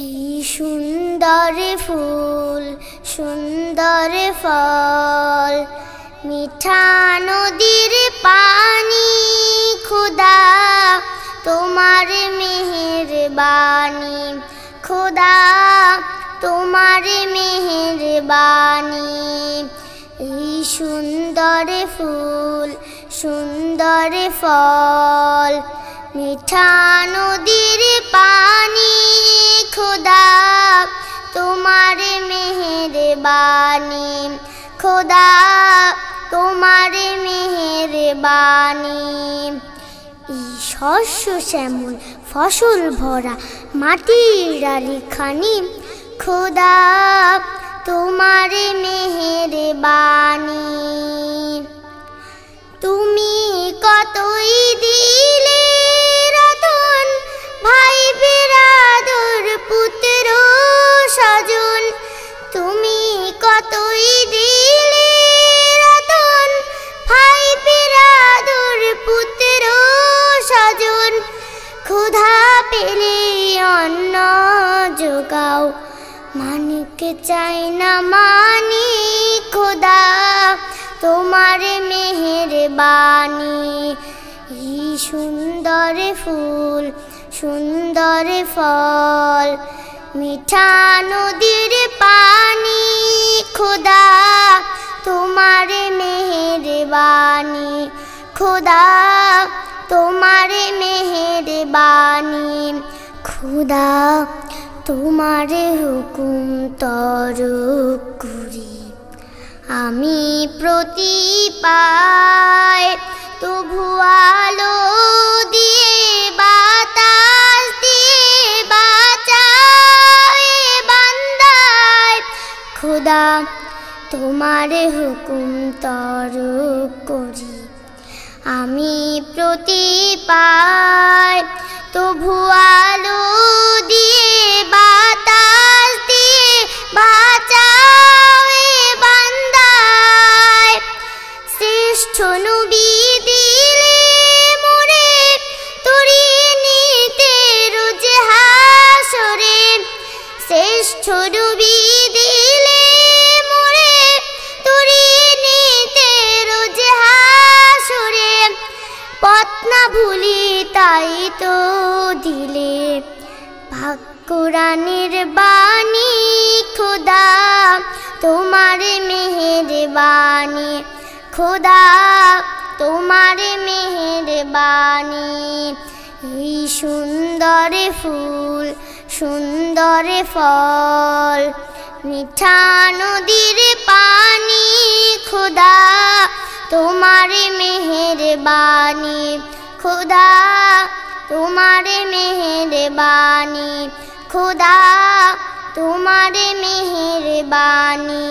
এই সুন্দর ফুল সুন্দর ফল, মিঠা নদীর পানি, খোদা তোমার মেহেরবানি, খোদা তোমার মেহেরবানি। এই সুন্দর ফুল সুন্দর ফল, মিঠা নদীর পানি, খোদা তোমার মেহেরবানি, খোদা তোমার মেহেরবানি। এই শস্য শ্যামল ফসল ভরা মাটির আলিখানি, খোদা তোমার মেহেরবানি। তুমি কতই দিলে রতন, ভাই বিরাদর পুত্র স্বজন, তুমি কতই দিলে রতন, ভাই বিরাদর পুত্র স্বজন। ক্ষুধা পেলে অন্ন যোগাও, মানিক চাই না মানি, খোদা তোমার মেহেরবানি। এই সুন্দর ফুল সুন্দর ফল, মিঠা নদীর পানি, খোদা তোমার মেহেরবানি, খোদা তোমার মেহেরবানি। খোদা তোমার হুকুম তরক করি আমি প্রতি পাই, তবু আলো দিয়ে বাতাস দিয়ে বাঁচায় বান্দায়, খোদা তোমার হুকুম তরক করি আমি প্রতি পাই, তবু আলো দিয়ে বাতাস দিয়ে বাঁচায় বান্দায়। শ্রেষ্ঠ নবী দিলে মোরে তরিয়ে নিতে রোজ হাসরে, শ্রেষ্ঠ নবী দিলে মোরে তরিয়ে নিতে রোজ হাসরে। পথ না ভুলি তাই তো দিলে ভাগ কোরআনের বাণী, খোদা তোমার মেহেরবানি, খোদা তোমার মেহেরবানি। এই সুন্দর ফুল সুন্দর ফল, মিঠা নদীর পানি, খোদা তোমার মেহেরবানি, খোদা তোমার মেহেরবানি, খোদা তোমার মেহেরবানি।